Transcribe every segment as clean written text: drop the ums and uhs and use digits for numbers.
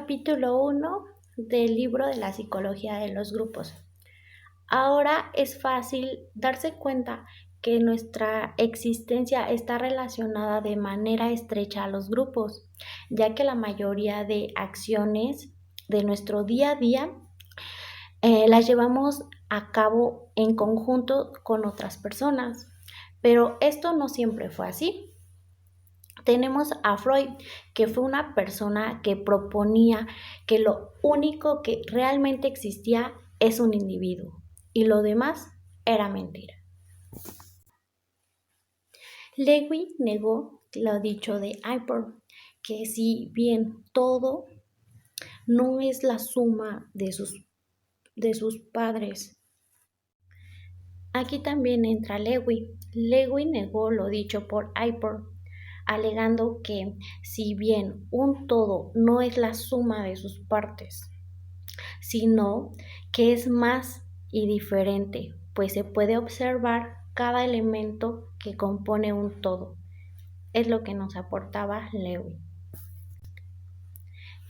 Capítulo 1 del libro de la psicología de los grupos. Ahora es fácil darse cuenta que nuestra existencia está relacionada de manera estrecha a los grupos, ya que la mayoría de acciones de nuestro día a día las llevamos a cabo en conjunto con otras personas. Pero esto no siempre fue así. Tenemos a Freud, que fue una persona que proponía que lo único que realmente existía es un individuo y lo demás era mentira. Lewin negó lo dicho de Hyper, que si bien todo no es la suma de sus padres. Aquí también entra Lewin. Lewin negó lo dicho por Hyper, alegando que si bien un todo no es la suma de sus partes, sino que es más y diferente, pues se puede observar cada elemento que compone un todo. Es lo que nos aportaba Lewin.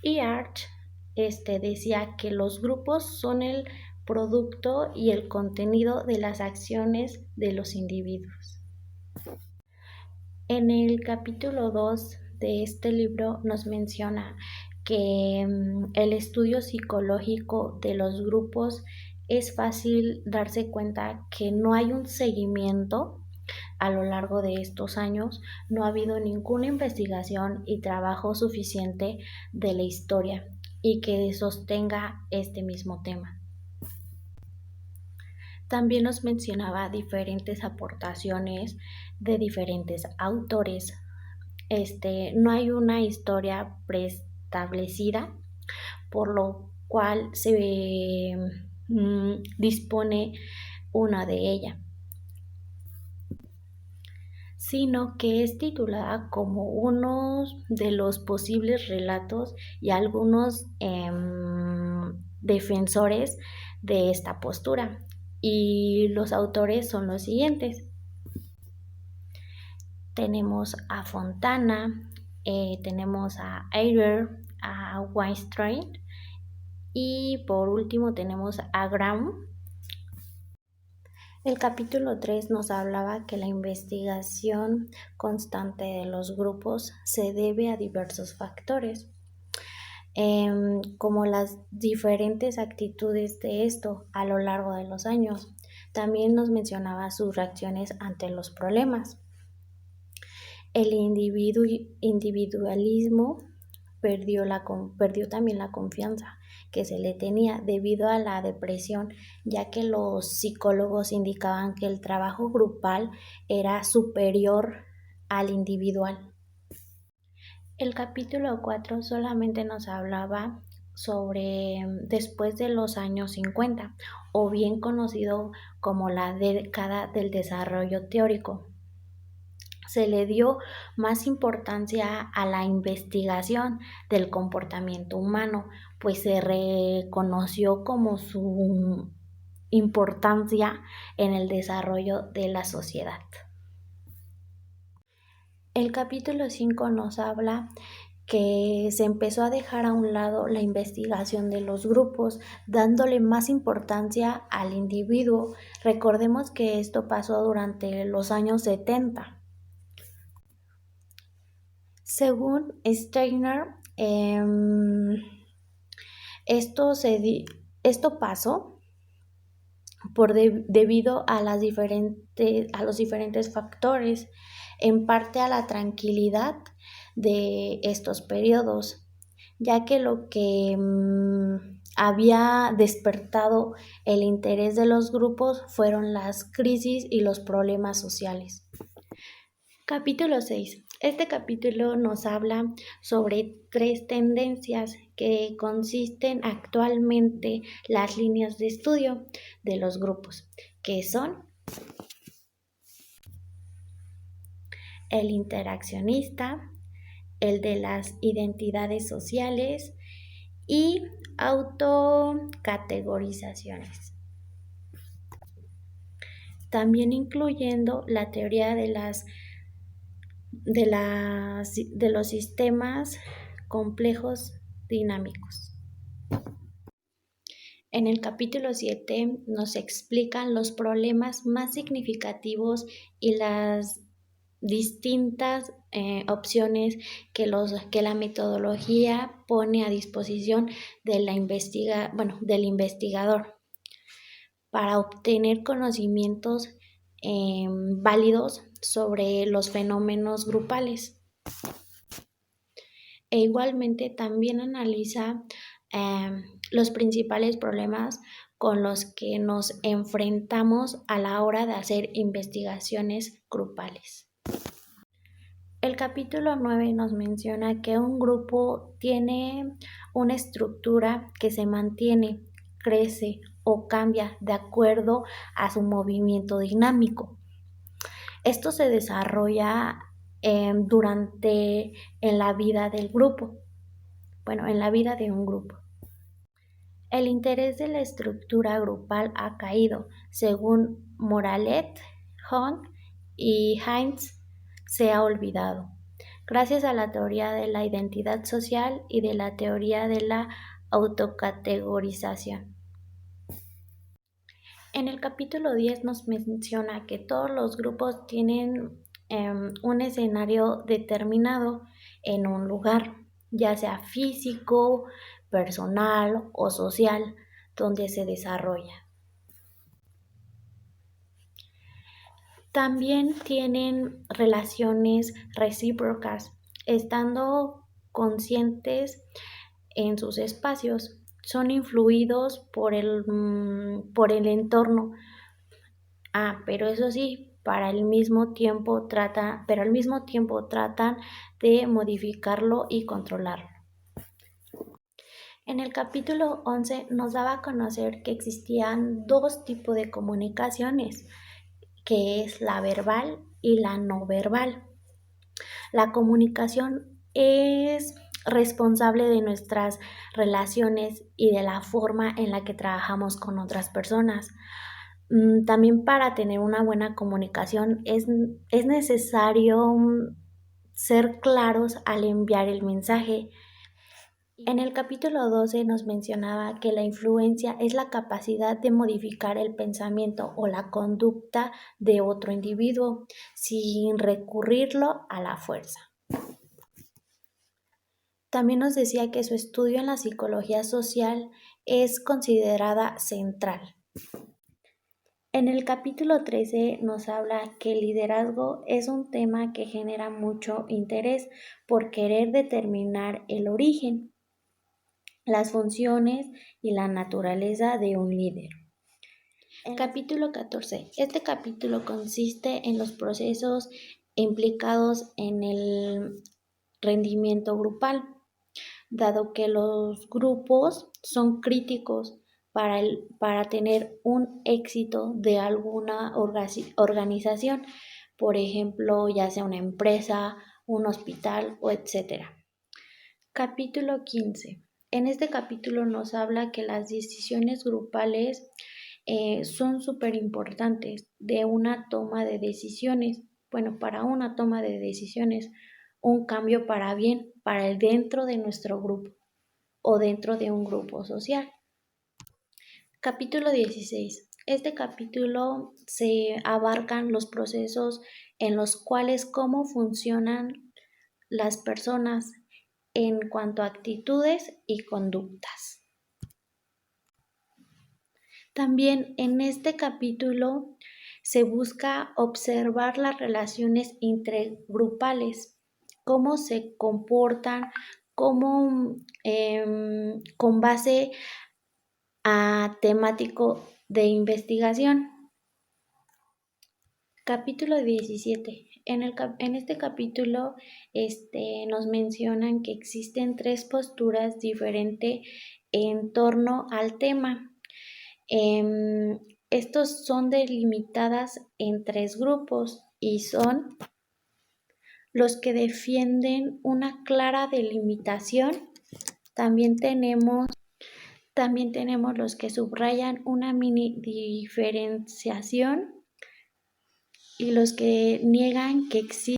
Y Arch decía que los grupos son el producto y el contenido de las acciones de los individuos. En el capítulo 2 de este libro nos menciona que el estudio psicológico de los grupos es fácil darse cuenta que no hay un seguimiento a lo largo de estos años, no ha habido ninguna investigación y trabajo suficiente de la historia y que sostenga este mismo tema. También nos mencionaba diferentes aportaciones de diferentes autores. No hay una historia preestablecida, por lo cual se dispone una de ellas, sino que es titulada como uno de los posibles relatos y algunos defensores de esta postura. Y los autores son los siguientes. Tenemos a Fontana, tenemos a Eyre, a Weinstein y por último tenemos a Graham. El capítulo 3 nos hablaba que la investigación constante de los grupos se debe a diversos factores, como las diferentes actitudes de esto a lo largo de los años. También nos mencionaba sus reacciones ante los problemas. El individualismo perdió también la confianza que se le tenía debido a la depresión, ya que los psicólogos indicaban que el trabajo grupal era superior al individual. El capítulo 4 solamente nos hablaba sobre después de los años 50, o bien conocido como la década del desarrollo teórico. Se le dio más importancia a la investigación del comportamiento humano, pues se reconoció como su importancia en el desarrollo de la sociedad. El capítulo 5 nos habla que se empezó a dejar a un lado la investigación de los grupos, dándole más importancia al individuo. Recordemos que esto pasó durante los años 70. Según Steiner, esto pasó debido a los diferentes factores, en parte a la tranquilidad de estos periodos, ya que lo que había despertado el interés de los grupos fueron las crisis y los problemas sociales. Capítulo 6. Este capítulo nos habla sobre 3 tendencias que consisten actualmente las líneas de estudio de los grupos, que son el interaccionista, el de las identidades sociales y autocategorizaciones. También incluyendo la teoría de los sistemas complejos dinámicos. En el capítulo 7 nos explican los problemas más significativos y las distintas opciones que la metodología pone a disposición del investigador para obtener conocimientos válidos sobre los fenómenos grupales. E igualmente también analiza los principales problemas con los que nos enfrentamos a la hora de hacer investigaciones grupales. El capítulo 9 nos menciona que un grupo tiene una estructura que se mantiene, crece o cambia de acuerdo a su movimiento dinámico. Esto se desarrolla en la vida del grupo, en la vida de un grupo. El interés de la estructura grupal ha caído, según Moralet, Hahn y Heinz, se ha olvidado, gracias a la teoría de la identidad social y de la teoría de la autocategorización. En el capítulo 10 nos menciona que todos los grupos tienen un escenario determinado en un lugar, ya sea físico, personal o social, donde se desarrolla. También tienen relaciones recíprocas, estando conscientes en sus espacios. Son influidos por el entorno. Pero eso sí, al mismo tiempo tratan de modificarlo y controlarlo. En el capítulo 11 nos daba a conocer que existían dos tipos de comunicaciones, que es la verbal y la no verbal. La comunicación es responsable de nuestras relaciones y de la forma en la que trabajamos con otras personas. También para tener una buena comunicación es necesario ser claros al enviar el mensaje. En el capítulo 12 nos mencionaba que la influencia es la capacidad de modificar el pensamiento o la conducta de otro individuo sin recurrirlo a la fuerza. También nos decía que su estudio en la psicología social es considerada central. En el capítulo 13 nos habla que el liderazgo es un tema que genera mucho interés por querer determinar el origen, las funciones y la naturaleza de un líder. Capítulo 14. Este capítulo consiste en los procesos implicados en el rendimiento grupal, dado que los grupos son críticos para tener un éxito de alguna organización, por ejemplo, ya sea una empresa, un hospital o etc. Capítulo 15. En este capítulo nos habla que las decisiones grupales son súper importantes de una toma de decisiones. Para una toma de decisiones, un cambio para bien, para el dentro de nuestro grupo o dentro de un grupo social. Capítulo 16. Este capítulo se abarcan los procesos en los cuales cómo funcionan las personas en cuanto a actitudes y conductas. También en este capítulo se busca observar las relaciones intergrupales, cómo se comportan, cómo con base a temático de investigación. Capítulo 17. En este capítulo nos mencionan que existen 3 posturas diferentes en torno al tema. Estos son delimitadas en 3 grupos y son los que defienden una clara delimitación. También tenemos los que subrayan una mini diferenciación y los que niegan que existe